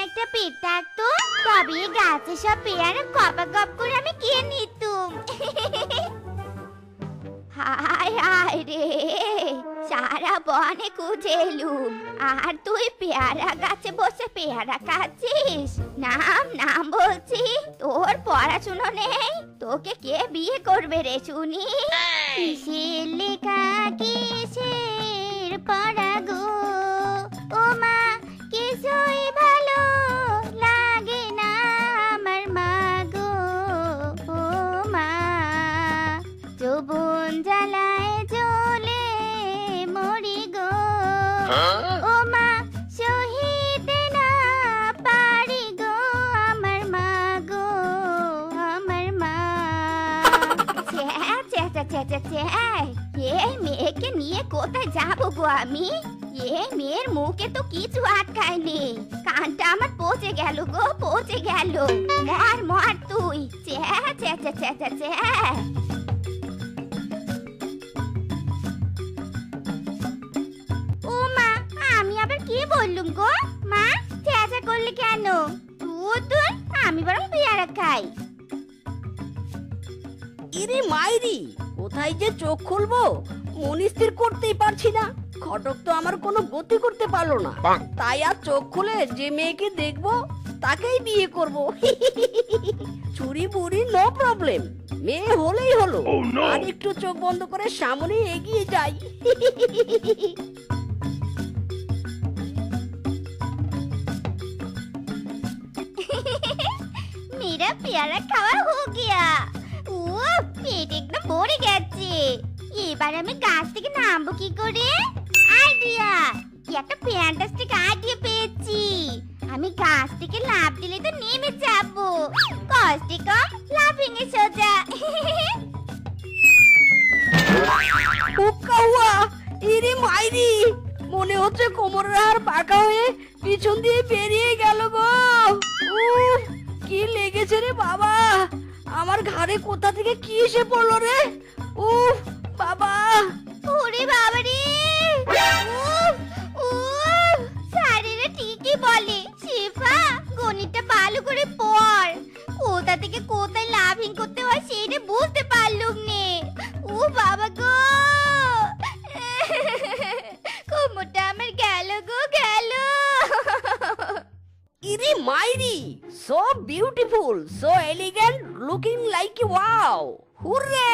একটা পেট থাকতো, তবে এই গাছে সব পেয়ারা কপা কপ করে আমি খেয়ে নিতুম। হায় হায় রে, সারা বনে খুঁজে এলুম, আর তুই পেয়ারা গাছে বসে পেয়ারা খাচ্ছিস? নাম নাম বলছি, তোর পড়াশুনো নেই? তোকে কে বিয়ে করবে রে শুনি? কিসের লেখা কিসের পড়া গো, ও মা কিছুই ভালো লাগে না আমার মা গো, ও মা যৌবন জ্বালায় জ্বলে মরি গো, ও মা সহিতে না পারি গো আমার মা গো, আমার মা। এই মেয়েকে নিয়ে কোথায় যাবো গো আমি? এই মেয়ের মুখে তো কিছু আটকায়নি, কানটা আমার পচে গেল গো, পচে গেল। মর মর তুই, ও মা, আমি আবার কি বললুম গো? মা চেঁচা করলে কেন? তুই আমি বরং পেয়ারা খাই। ইরে মাইরি, কোথায় যে চোখ খুলবো মনে স্থির করতেই পারছি না। ঘটক তো আমার কোনো গতি করতে পারলো না, তাই আর চোখ খুলে যে মেয়েকে দেখবো তাকেই বিয়ে করব। চুরি বুড়ি নো প্রবলেম, মেয়ে হলেই হলো। আর একটু চোখ বন্ধ করে সামনে এগিয়ে যাই। मेरा प्यारा খাওয়া हो गया। ও পেট একদম ভরে গেছে। এবার আমি গাছ থেকে নামবো কি করে? আইডিয়া, একটা ফ্যান্টাস্টিক আইডিয়া পেয়েছি। আমি গাছ থেকে লাফ দিলে তো নেমে যাবো, কষ্টে কম লাফিং এ সোজা। ইরে মাইরি, মনে হচ্ছে কোমরের হাড় পাকা হয়ে পিছন দিয়ে বেরিয়ে গেল গো। কি লেগেছে রে বাবা, আমার ঘাড়ে কোথা থেকে কি এসে পড়লো রে? উফ বাবা, ওরে বাবা রে, স্যারেরা ঠিকই বলে শেফা গণিতটা ভালো করে পড়। কোথা থেকে কোথায় লাফিং করতে হয় সেটা বুঝতে পারলুম নে। ও বাবা গো, কোমরটা আমার গেল গো, গেল। ইরে মাইরি, so beautiful, so elegant, looking like wow. Hurray,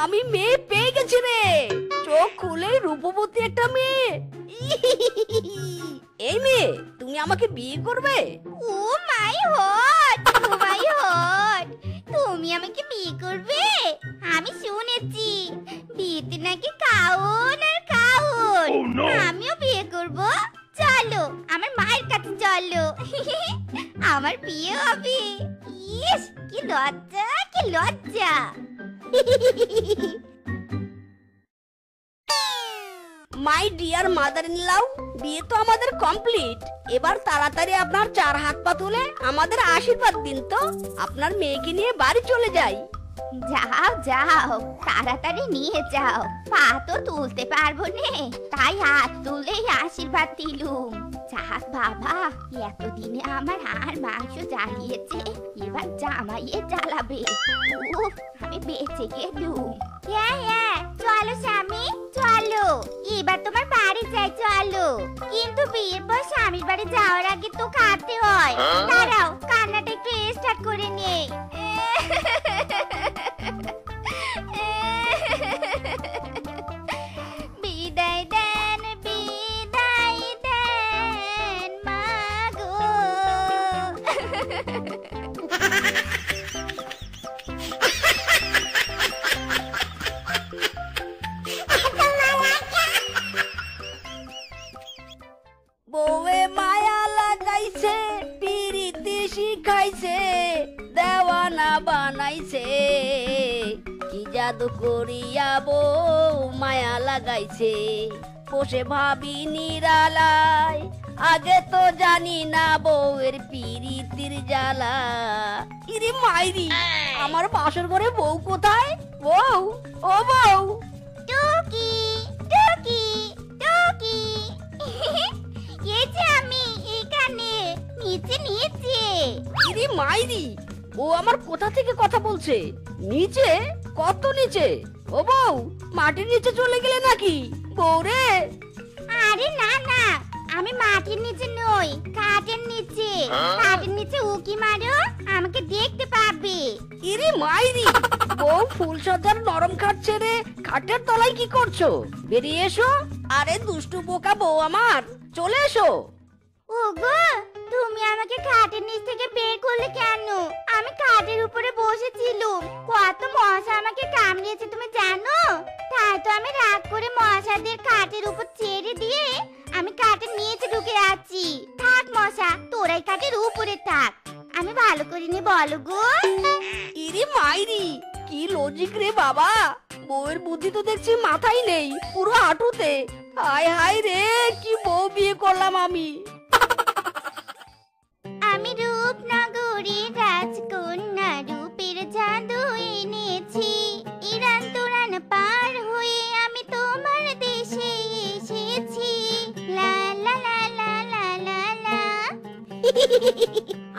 আমি মেয়ে পেয়ে গেছি রে। চোখ খুলে রূপবতী একটা মেয়ে। এই মেয়ে, তুমি আমাকে বিয়ে করবে? ও মাই গড, ও মাই গড, তুমি আমাকে বিয়ে করবে? আমি শুনেছি বিয়েতে নাকি খাওন আর খাওন। আমিও বিয়ে করব, চলো আমার মায়ের কাছে চলো। আমার বিয়ে হবে। ইস কি লজ্জা, কি লজ্জা। মাই ডিয়ার মাদার ইন লও, বিয়ে তো আমাদের কমপ্লিট। এবার তাড়াতাড়ি আপনার 4 হাত পা তুলে আমাদের আশীর্বাদ দিন তো, আপনার মেয়েকে নিয়ে বাড়ি চলে যাই। যাও যাও, তাড়াতাড়ি নিয়ে যাও, পা তো তুলতে পারবো নে, তাই হাত তুলেই আশীর্বাদ দিলুম। যাক বাবা, এতদিনে আমার হাড় মাংস জ্বালিয়েছে, এবার জামাইয়ে জ্বালাবে। উফ, আমি বেঁচে গেলুম। হ্যাঁ, চলো স্বামী চলো, এবার তোমার বাড়ি যাই চলো। কিন্তু বিয়ের পর স্বামীর বাড়ি যাওয়ার আগে তো খাতে হয়। দাঁড়াও, কান্নাটা একটু স্টার্ট করে নেই। বিদায় দেন, বিদায় দেন মাগো। বউয়ে মায়া লাগাইছে, পিরিতি শিখাইছে, দেওয়ানা বানাইছে। কি জাদু করিয়া বউ মায়া লাগাইছে, বসে ভাবি নিরালায়, আগে তো জানি না বউয়ের পিরিতির জ্বালা। ইরে মাইরি, আমার বাসর ঘরে বউ কোথায়? বউ, ও বউ। টুকি টুকি টুকি, এই যে আমি এখানে, নিচে নিচে। ইরি মাইরি, ও আমার কোথা থেকে কথা বলছে? নিচে? কত নিচে? ও বউ, মাটির নিচে চলে গেলে নাকি? বউ রে! আরে না না, আমি মাটির নিচে নই, কাঠের নিচে। কাঠের নিচে উকি মারো, আমাকে দেখতে পাবে। ইরি মাইরি, বউ ফুলসজ্জার নরম খাট ছেড়ে খাটের তলায় কি করছো? বেরিয়ে এসো। আরে দুষ্টু বোকা বউ আমার, চলে এসো। ওগো, তুমি আমাকে খাটের নিচ থেকে বের করলে কেন? আমি খাটের উপরে বসেছিলাম, কত মশা আমাকে কামড়িয়েছে তুমি জানো? তাই তো আমি রাগ করে মশাদের খাটের উপর ছেড়ে দিয়ে আমি খাটের নিচে ঢুকে আছি। থাক মশা, তোরাই খাটের উপরে থাক। আমি ভালো করিনি বলো গো। ইরি মাইরি, কি লজিক রে বাবা! বউয়ের বুদ্ধি তো দেখছি মাথায় নেই, পুরো হাঁটুতে। হায় হায় রে, কি বউ বিয়ে করলাম আমি! আমি রূপনগরে রাজকন্যা, রূপের জাদু এনেছি। ইরান তুরান পার হয়ে আমি তোমার দেশে এসেছি। লা লা লা লা লা লা লা।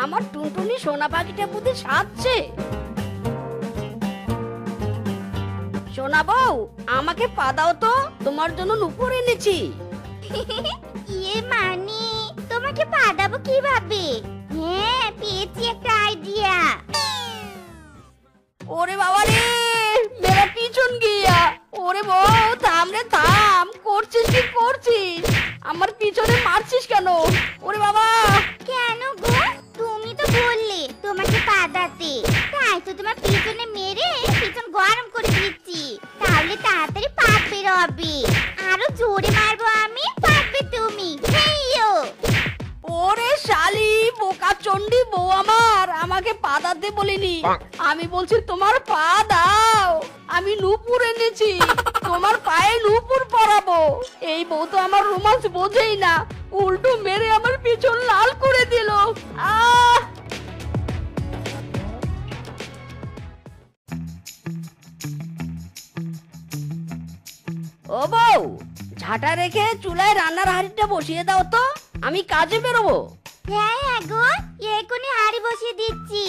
আমার টুনটুনি সোনা পাখিটা বুদ্ধি সাজছে। সোনা বউ, আমাকে পা দাও তো, তোমার জন্য নুপুর এনেছি। ইয়ে মানে তোমাকে পাঠাবো কিভাবে? হ্যাঁ, পেয়েছি একটা আইডিয়া। ওরে বাবা রে, মেরা পিছন গিয়া! ওরে বউ, থাম রে থাম! করছিস কি করছিস? আমার পিছনে মারছিস কেন? ওরে বাবা! কেন গো? তুমি তো বললে তোমাকে পাঠাতে, তাই তো তোমার পিছনে মেরে পিছন গরম করে দিচ্ছি। তাহলে তাড়াতাড়ি পাত বের হবে। আরো জোরে মারবো আমি, পারবে তুমি। হেইয়ো! ওরে শালি বোকা চন্ডী বউ আমার, আমাকে পা দাতে বলিনি। আমি বলছি তোমার পা দাও। আমি নূপুর এনেছি, তোমার পায়ে নূপুর পরাবো। এই বউ তো আমার রোমান্স বোঝেই না, উল্টো মেরে আমার পিছন লাল করে দিল। আহ! ও বউ, ঝাঁটা রেখে চুলায় রান্নার হাঁড়িটা বসিয়ে দাও তো, আমি কাজে বেরোবো। হ্যাঁ হ্যাঁ গো, এখনই হাঁড়ি বসিয়ে দিচ্ছি।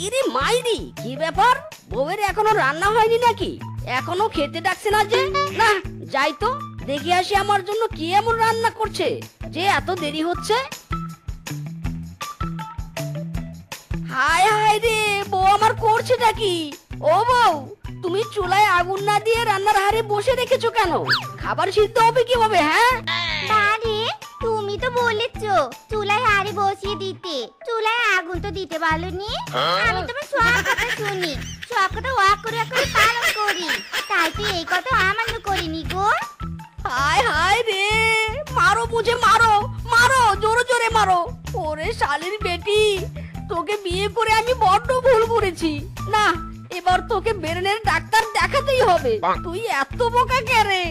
ইরে মাইরি, কি ব্যাপার? বউয়ের এখনো রান্না হয়নি নাকি? এখনো খেতে ডাকছে না যে? না, যাই তো দেখে আসি আমার জন্য কি এমন রান্না করছে যে এত দেরি হচ্ছে। হায় হায় রে, বউ আমার করছেটা কি? ও বউ, তুমি চুলায় আগুন না দিয়ে রান্নার হাড়ি বসে রেখেছো কেন? খাবার সিদ্ধ হবে কিভাবে? হ্যাঁ, আরে তুমি তো বলেছো চুলায় হাঁড়ি বসিয়ে দিতে, চুলায় আগুন তো দিতে বলনি। আমি তোমার সব কথা শুনি, সব কথা ওয়াক করে পালন করি, তাই তো এই কথা অমান্য করিনি গো। হায় হায় রে, মারো মুঝে, মারো মারো, জোরে জোরে মারো। ওরে শালির বেটি, তোকে বিয়ে করে আমি বড্ড ভুল করেছি। না, এবার তোকে ব্রেনের ডাক্তার দেখাতেই হবে। তুই এত বোকা কে রে?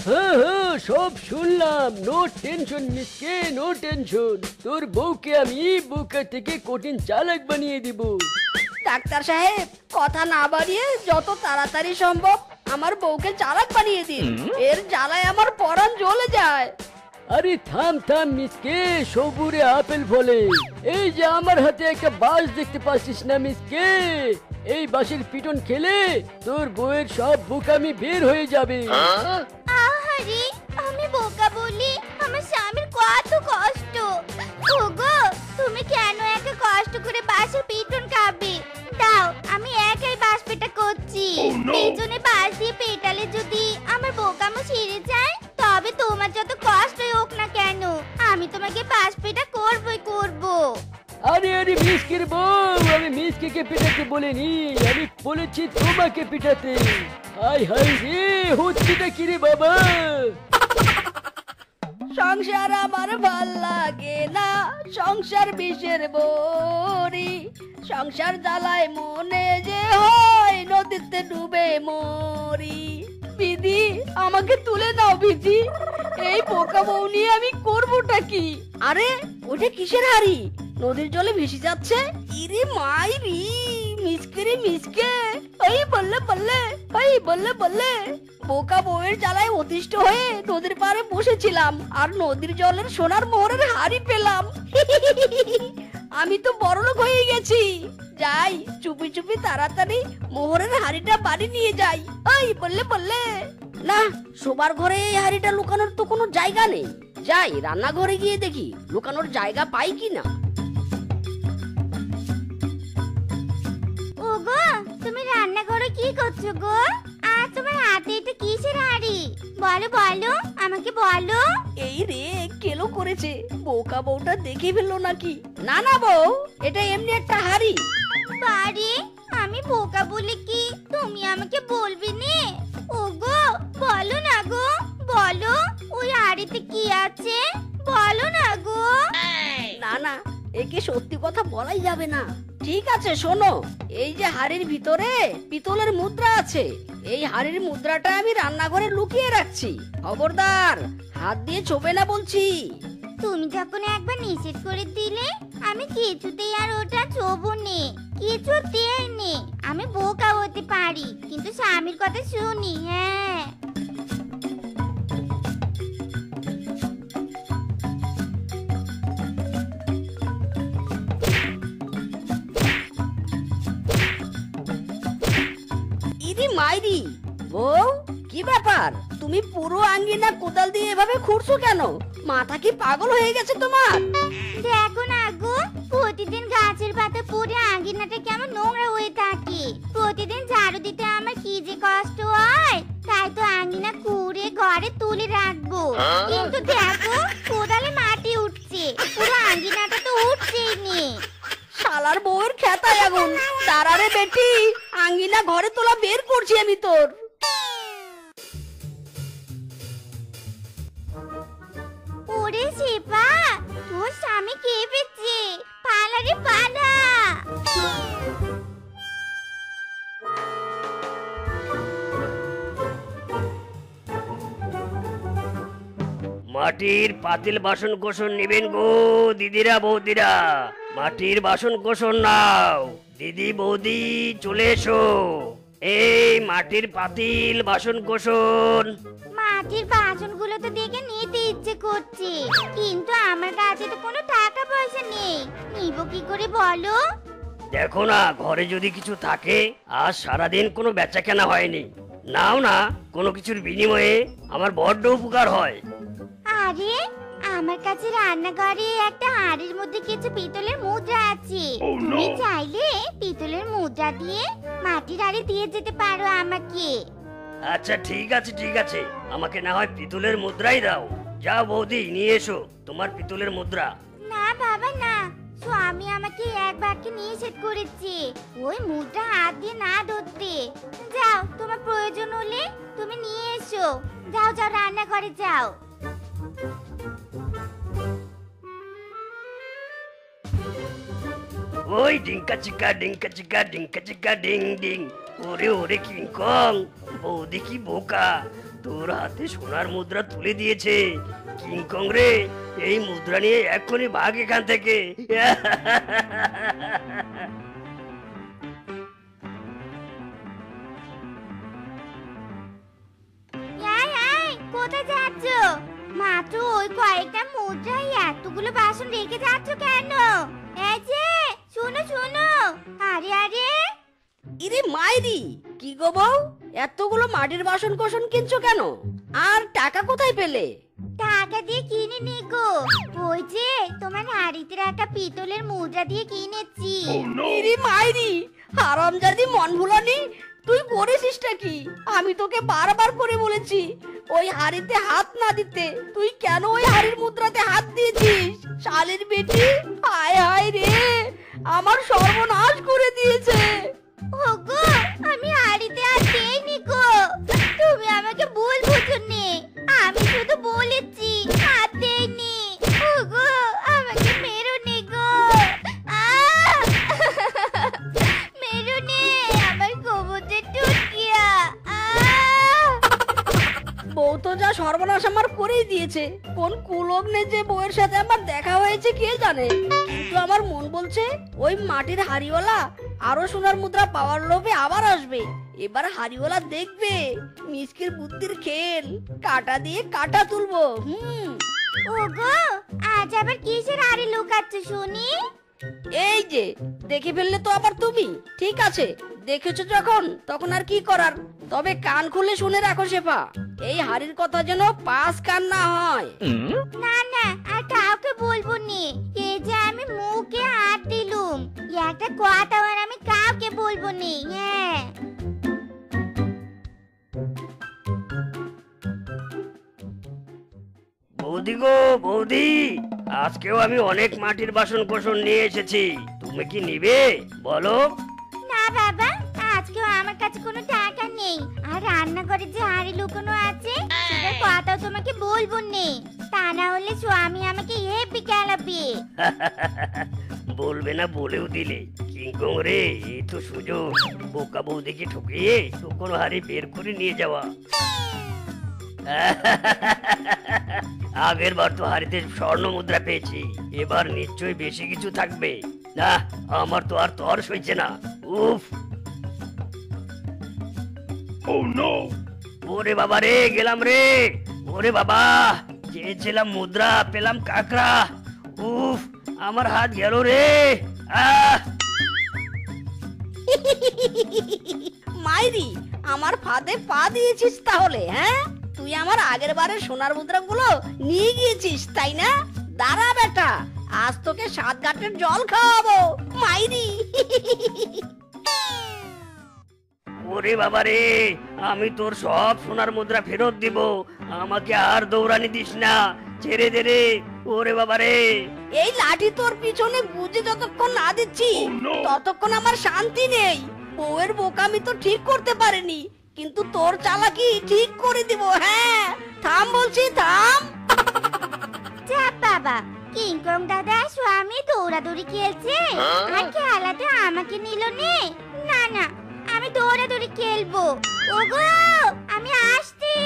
হ্যাঁ হ্যাঁ, সব শুনলাম। নো টেনশন মিসকে, নো টেনশন। তোর বউকে আমি বোকা থেকে কঠিন চালাক বানিয়ে দিব। ডাক্তার সাহেব, কথা না বাড়িয়ে যত তাড়াতাড়ি সম্ভব আমার বউকে চালাক বানিয়ে দিন। এর জ্বালায় আমার পরাণ জ্বলে যায়। আরে থাম থাম মিসকে, সবুরে আপেল ফলে। এই যে আমার হাতে একটা বাঁশ দেখতে পাচ্ছিস না মিসকে? এই বাঁশের পিটন খেলে তোর বউয়ের সব বোকামি বের হয়ে যাবে। আহারে, আমি বোকা বলি আমার স্বামীর কত কষ্ট। ওগো, তুমি কেন একা কষ্ট করে বাঁশের পিটন খাবে? দাও, আমি একাই বাঁশ পেটা করছি। পেছনে বাঁশ দিয়ে পেটালে যদি আমার বোকামো ছিঁড়ে যায়, তবে তোমার যত কষ্টই হোক না কেন, আমি তোমাকে বাঁশ পেটা করবই করব। আরে আরে মিসকের বউ, আমি মিসকে পিটাতে বলিনি, আমি বলেছি তোমাকে পিটাতে। হাই হাই রে, হচ্ছেটা কি রে বাবা? সংসার আমার ভাল লাগে না, সংসার বিষের বড়ি। সংসার জ্বালায় মনে যে হয় নদীতে ডুবে মরি। বিধি, আমাকে তুলে নাও বিধি। এই বোকা বউ নিয়ে আমি করবোটা কি? আরে ওটা কিসের হাড়ি? নদীর জলে ভেসে যাচ্ছে। ইরে মাইরি, মিসকে রে মিসকে, এই বললে বললে, এই বললে বললে। বোকা বউয়ের জ্বালায় অতিষ্ঠ হয়ে নদীর পাড়ে বসেছিলাম আর নদীর জলের সোনার মোহরের হাড়ি পেলাম। আমি তো বড়লোক হয়ে গেছি। যাই, চুপি চুপি তাড়াতাড়ি মোহরের হাড়িটা বাড়ি নিয়ে যাই। এই বললে বললে। না, শোবার ঘরে এই হাড়িটা লুকানোর তো কোনো জায়গা নেই। যাই, রান্নাঘরে গিয়ে দেখি লুকানোর জায়গা পাই কিনা। ওগো, তুমি রান্নাঘরে কি করছো গো? আর তোমার হাতে এটা কিসের হাড়ি? বলো বলো, আমাকে বলো। এই রে, কেলো করেছে, বোকা বউটা দেখে ফেললো নাকি? না না বউ, এটা এমনি একটা হাড়ি। বাড়ি, আমি বোকা বলে কি তুমি আমাকে বলবি নে? ওগো, বলো না গো, বলো ওই হাড়িতে কি আছে, বলো না গো। না না, একে সত্যি কথা বলাই যাবে না। ঠিক আছে শোনো, এই যে হাড়ির ভিতরে পিতলের মুদ্রা আছে, এই হাড়ির মুদ্রাটা আমি রান্নাঘরে লুকিয়ে রাখছি। খবরদার, হাত দিয়ে ছোবে না বলছি। তুমি যখন একবার নিষেধ করে দিলে, আমি কিছুতেই আর ওটা ছোবো নে, কিছুতেই নে। আমি বোকা হতে পারি, কিন্তু স্বামীর কথা শুনি। হ্যাঁ, ইরি মাইরি, বউ কি ব্যাপার? তুমি পুরো আঙ্গিনা কোদাল দিয়ে এভাবে খুঁড়ছো কেন? মাথা কি পাগল হয়ে গেছে তোমার? দেখো না গো, প্রতিদিন গাছের পাতা পড়ে আঙ্গিনাটা কেমন নোংরা হয়ে থাকে। প্রতিদিন ঝাড়ু দিতে আমার কি যে কষ্ট হয়, তাই তো আঙ্গিনা কুড়ে ঘরে তুলে রাখবো। কিন্তু দেখো, কোদালে মাটি উঠছে, পুরো আঙ্গিনাটা তো উঠছেই নে। শালার বউয়ের খেতায় আগুন। তারারে বেটি, আঙ্গিনা ঘরে তোলা বের করছি আমি তোর। ওরে শিপা, তোর স্বামী কেঁপেছে, পালা রে পালা। মাটির পাতিল বাসন কোসন নিবেন গো দিদিরা বৌদিরা, মাটির বাসন কোসন নাও। দিদি বৌদি চলে এসো, এই মাটির পাতিল বাসন কোসন। মাটির বাসনগুলো তো দেখে নিতে ইচ্ছে করছে, কিন্তু আমার কাছে তো কোনো টাকা পয়সা নেই, নিব কি করে বলো? দেখো না, ঘরে যদি কিছু থাকে, আজ সারাদিন কোনো বেচা কেনা হয়নি, নাও না, কোনো কিছুর বিনিময়ে আমার বড্ড উপকার হয়। আরে, আমার কাছে রান্নাঘরে একটা হাঁড়ির মধ্যে কিছু পিতলের মুদ্রা আছে। তুমি চাইলে পিতলের মুদ্রা দিয়ে মাটির হাঁড়ি দিয়ে যেতে পারো আমাকে। আচ্ছা ঠিক আছে ঠিক আছে, আমাকে না হয় পিতলের মুদ্রাই দাও। যাও বৌদি, নিয়ে এসো তোমার পিতলের মুদ্রা। না বাবা না, স্বামী আমাকে এক বাক্যে নিষেধ করেছে ওই মুদ্রা হাত দিয়ে না ধরতে। যাও, তোমার প্রয়োজন হলে তুমি নিয়ে এসো। যাও যাও, রান্নাঘরে যাও। ওই ডিঙ্কা চিকা ডিঙ্কা চিকা ডিঙ্কা চিকা ডিং ডিং। ওরে ওরে কিংকং, বৌদি কি বোকা, তোর হাতে সোনার মুদ্রা তুলে দিয়েছে। কিংকং রে, এই মুদ্রা নিয়ে এক্ষুনি ভাগ এখান থেকে। এই, এই, কোথায় যাচ্ছ? মাত্র ওই কয়েকটা মুদ্রায় এতগুলো বাসন রেখে যাচ্ছ কেন? এই যে, শোনো শোনো। আরে আরে, ইরে মাইরি, কি গো বউ, এতগুলো মাটির বাসন কোসন কিনছো কেন? আর টাকা কোথায় পেলে? টাকা দিয়ে কিনে নি গো, ওই যে তোমার হাড়িতে রাখা পিতলের মুদ্রা দিয়ে কিনেছি। ইরে মাইরি, হারামজাদি মন ভুলানি, তুই করেছিসটা কি? আমি তোকে বারবার করে বলেছি ওই হাড়িতে হাত না দিতে, তুই কেন ওই হাড়ির মুদ্রাতে হাত দিয়েছিস? শালের বেটি, হায় হায় রে, আমার সর্বনাশ করে দিয়েছে। ওগো, আমি হাড়িতে আর দেইনি গো, তুমি আমাকে ভুল বুঝুনি, আমি শুধু বলেছি হাত দেইনি। ওগো, আমাকে মেরোনি গো, মেরোনি, আমার গোবরটা টুকিয়া। বউ তো তো যা সর্বনাশ আমার করেই দিয়েছে। কোন কুলগ্নে যে বউয়ের সাথে আমার দেখা হয়েছে কে জানে, কিন্তু আমার মন বলছে ওই মাটির হাড়িওয়ালা আরো সোনার মুদ্রা পাওয়ার লোভে আবার আসবে। এবার হাড়িওয়ালা দেখবে মিসকির বুদ্ধির খেল, কাটা দিয়ে কাটা তুলবো। ওগো, আজ আবার কিসের আড়ে লুকাচ্ছ শুনি? এই যে দেখে ফেললে তো আবার তুমি। ঠিক আছে, দেখেছো যখন তখন আর কি করার। তবে কান খুলে শুনে রাখো শেফা, এই হাড়ির কথা যেন পাঁচ কান না হয়। না না, আর কাউকে বলবো নি। এই যে আমি মুখে হাত দিলুম, একটা কথা আর আমি কাউকে বলবো নি। হ্যাঁ। বৌদি গো বৌদি, আজকেও আমি অনেক মাটির বাসন কোসন নিয়ে এসেছি, তুমি কি নিবে বলো? না বাবা, আজকেও আমার কাছে কোনো টাকা নেই। আর রান্নাঘরে যে হাঁড়ি লুকানো আছে সেটার কথাও তোমাকে বলবো নে, তা না হলে স্বামী আমাকে হেপি খেলাবে। বলবে না বলেও দিলে। কিংকং রে, এই তো সুযোগ বোকা বৌদিকে ঠকিয়ে শুকনো হাড়ি বের করে নিয়ে যাওয়া। আগের বার তো হাড়িতে স্বর্ণ মুদ্রা পেয়েছি, এবার নিশ্চয়ই বেশি কিছু থাকবে। না, আমার তো আর তর সইছে না। উফ, ওরে বাবা রে, গেলাম রে। ওরে বাবা, চেয়েছিলাম মুদ্রা, পেলাম কাকড়া। উফ, আমার হাত গেল রে। মাইরি, আমার ফাঁদে পা দিয়েছিস তাহলে? হ্যাঁ, তুই আমার আগের বারের সোনার মুদ্রাগুলো নিয়ে গিয়েছিস তাই না? দাঁড়া বেটা, আজ তোকে 7 ঘাটের জল খাওয়াবো মাইরি। ওরে বাবা রে, আমি তোর সব সোনার মুদ্রা ফেরত দিব, আমাকে আর দৌড়ানি দিস না, ছেড়ে দে রে। ওরে বাবা রে, এই লাঠি তোর পিছনে গুজে যতক্ষণ না দিচ্ছি ততক্ষণ আমার শান্তি নেই। বউয়ের বোকামি তো ঠিক করতে পারেনি, কিন্তু তোর চালাকি ঠিক করে দিব। হ্যাঁ, থাম বলছি, থাম। চাপ বাবা, কিংকং দাদা স্বামী দৌড়াদৌড়ি খেলছে আর খেলাতে আমাকে নিল নে। না না, আমি দৌড়াদৌড়ি খেলবো। ওগো, আমি আসছি।